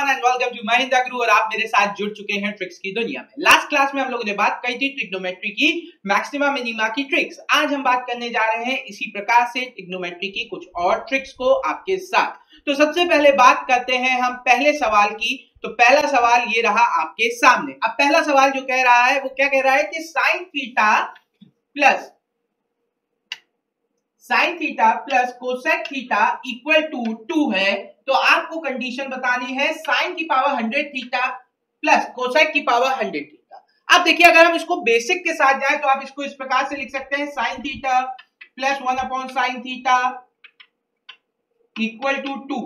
Everyone and welcome to Mahindra Guru और आप मेरे साथ जुड़ चुके हैं ट्रिक्स की दुनिया में। लास्ट क्लास में हम लोगों ने बात की थी ट्रिग्नोमेट्री की मैक्सिमा मिनिमा की ट्रिक्स। आज हम बात करने जा रहे हैं इसी प्रकार से ट्रिग्नोमेट्री की कुछ और ट्रिक्स को आपके साथ। तो सबसे पहले बात करते हैं हम पहले सवाल की। तो पहला सवाल ये रहा आपके सामने। अब पहला सवाल जो कह रहा है वो क्या कह रहा है कि sine theta plus cosec theta equal to 2 है। तो आपको कंडीशन बतानी है साइन की पावर 100 थीटा प्लस कोसेक की पावर 100 थीटा। अब देखिए अगर हम इसको बेसिक के साथ जाए तो आप इसको इस प्रकार से लिख सकते हैं sine theta plus 1 upon sine theta equal to 2।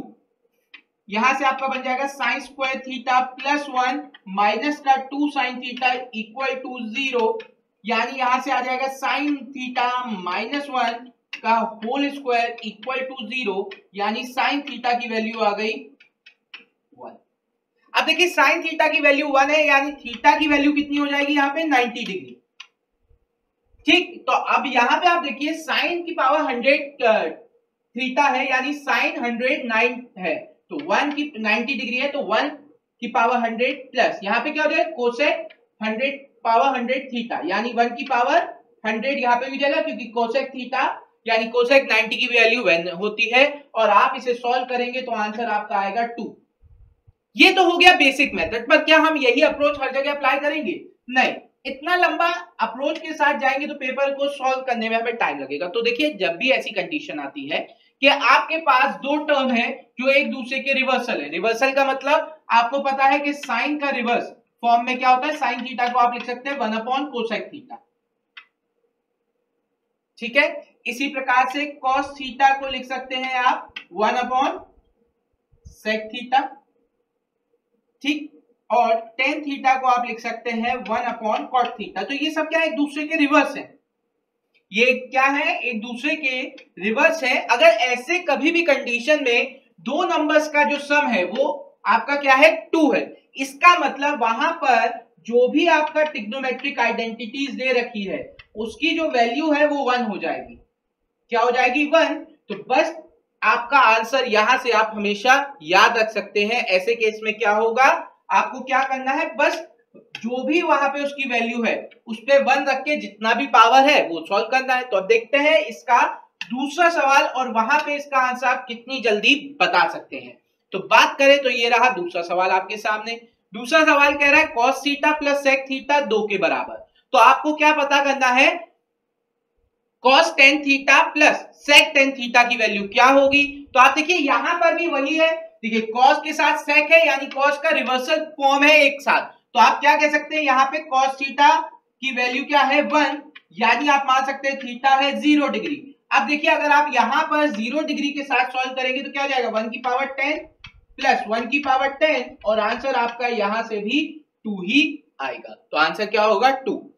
यहां से आपका बन जाएगा sine square theta plus 1 minus का 2 साइन थीटा इक्वल टू 0, यानी यहां से आ जाएगा साइन थीटा माइनस 1 का होल स्क्वायर इक्वल टू 0, यानी साइन थीटा की वैल्यू आ गई 1। अब देखिए साइन थीटा की वैल्यू 1 है, यानी थीटा की वैल्यू कितनी हो जाएगी यहाँ पे 90 डिग्री। ठीक, तो अब यहाँ पे आप देखिए साइन की पावर 100 थीटा है, यानी साइन 109 है, तो 1 की 90 डिग्री है, तो 1 की पावर 100 प्लस यहाँ पे क्या हो जाएगा कोसेक 100 पावर 100 थीटा, यानी 1 की पावर 100 यहाँ पे भी जाएगा क्योंकि कोसेक थीटा यानी कोसेक 90 की वैल्यू 1 होती है। और आप इसे सॉल्व करेंगे तो आंसर आपका आएगा 2। ये तो हो गया बेसिक मेथड, पर क्या हम यही अप्रोच हर जगह अप्लाई करेंगे? नहीं, इतना लंबा अप्रोच के साथ जाएंगे तो पेपर को सॉल्व करने में हमें टाइम लगेगा। तो देखिए जब भी ऐसी कंडीशन आती है कि आपके पास दो टर्म है जो एक दूसरे के रिवर्सल है। रिवर्सल का मतलब आपको पता है कि साइन का रिवर्स फॉर्म में क्या होता है, साइन थीटा को आप लिख सकते हैं 1 अपॉन कोसेक थीटा। ठीक है, इसी प्रकार से cos थीटा को लिख सकते हैं आप 1 अपॉन सेक थीटा। ठीक, और tan थीटा को आप लिख सकते हैं 1 अपॉन cot थीटा। तो ये सब क्या है, एक दूसरे के रिवर्स है। ये क्या है, एक दूसरे के रिवर्स है। अगर ऐसे कभी भी कंडीशन में दो नंबर्स का जो सम है वो आपका क्या है 2 है, इसका मतलब वहां पर जो भी आपका ट्रिग्नोमेट्रिक आइडेंटिटीज दे रखी है उसकी जो वैल्यू है वो 1 हो जाएगी। क्या हो जाएगी 1। तो बस आपका आंसर यहां से आप हमेशा याद रख सकते हैं। ऐसे केस में क्या होगा, आपको क्या करना है, बस जो भी वहां पे उसकी वैल्यू है उस पे 1 रख के जितना भी पावर है वो सॉल्व करना है। तो अब देखते हैं इसका दूसरा सवाल और वहां पे इसका आंसर आप कितनी जल्दी बता सकते हैं। तो बात करें तो ये रहा दूसरा सवाल आपके सामने। दूसरा सवाल कह रहा है cos theta plus sec theta 2 के बराबर। तो आपको क्या पता करना है, cos tan theta plus sec tan theta की वैल्यू क्या होगी। तो आप देखिए यहां पर भी वही है, देखिए cos के साथ sec है, यानी cos का रिवर्सल फॉर्म है एक साथ। तो आप क्या कह सकते हैं, यहाँ पे cos थीटा की वैल्यू क्या है 1, यानी आप मान सकते हैं थीटा है 0 डिग्री। अब देखिए अगर आप यहां पर 0 डिग्री के साथ सॉल्व करेंगे तो क्या हो जाएगा 1 की पावर 10 प्लस 1 की पावर 10, और आंसर आपका यहां से भी 2 ही आएगा। तो आंसर क्या होगा 2।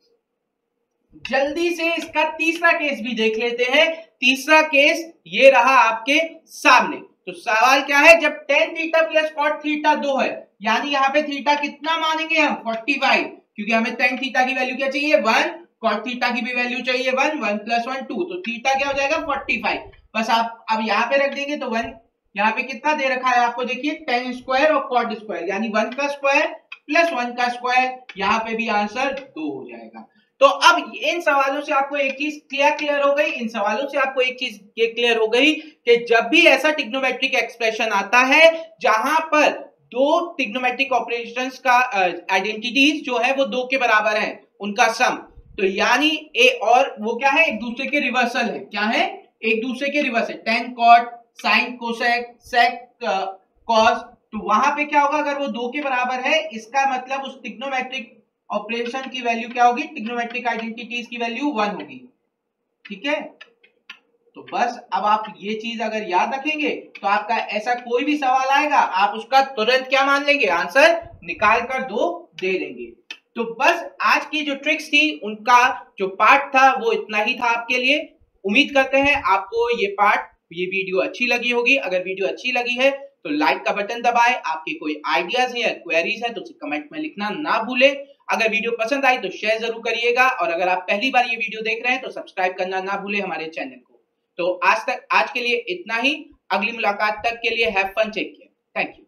जल्दी से इसका तीसरा केस भी देख लेते हैं। तीसरा केस ये रहा आपके सामने। तो सवाल क्या है, जब tan theta plus cot theta 2 है, यानी यहाँ पे थीटा कितना मानेंगे हम 45, क्योंकि हमें tan थीटा की वैल्यू क्या चाहिए 1, cot थीटा की भी वैल्यू चाहिए 1, 1 प्लस 1 2, तो थीटा क्या हो जाएगा 45। बस आप अब यहाँ पे रख देंगे तो 1 यहाँ पे कितना दे रखा है आपको, देखिए tan स्क्वायर और cot स्क्वायर, यानी 1 का स्क्वायर प्लस 1 का स्क्वायर, यहाँ पे भी आंसर 2 हो जाएगा। तो अब इन सवालों से आपको एक चीज क्लियर हो गई, इन सवालों से आपको एक चीज क्लियर हो गई कि जब भी ऐसा ट्रिग्नोमेट्रिक एक्सप्रेशन आता है जहां पर दो ट्रिग्नोमेट्रिक ऑपरेशंस का आइडेंटिटीज जो है वो 2 के बराबर है उनका सम, तो यानी ए और वो क्या है एक दूसरे के रिवर्सल है। क्या है, एक दूसरे के रिवर्स है, tan cot sin cosec sec cos। तो वहां पे क्या होगा, अगर वो 2 के बराबर है इसका मतलब उस ट्रिग्नोमेट्रिक ऑपरेशन की वैल्यू क्या होगी, ट्रिग्नोमेट्रिक आइडेंटिटीज की वैल्यू 1 होगी। ठीक है, तो बस अब आप ये चीज अगर याद रखेंगे तो आपका ऐसा कोई भी सवाल आएगा आप उसका तुरंत क्या मान लेंगे, आंसर निकाल कर 2 दे देंगे। तो बस आज की जो ट्रिक्स थी उनका जो पार्ट था वो इतना ही था आपके लिए। उम्मीद करते हैं आपको ये वीडियो अच्छी लगी होगी। अगर वीडियो अच्छी लगी है तो लाइक का बटन दबाएं। आपके कोई आइडियाज है या क्वेरीज है तो उसे कमेंट में लिखना ना भूलें। अगर वीडियो पसंद आई तो शेयर जरूर करिएगा, और अगर आप पहली बार ये वीडियो देख रहे हैं तो सब्सक्राइब करना ना भूलें हमारे चैनल को। तो आज के लिए इतना ही। अगली मुलाकात तक के लिए have fun, take care, thank you.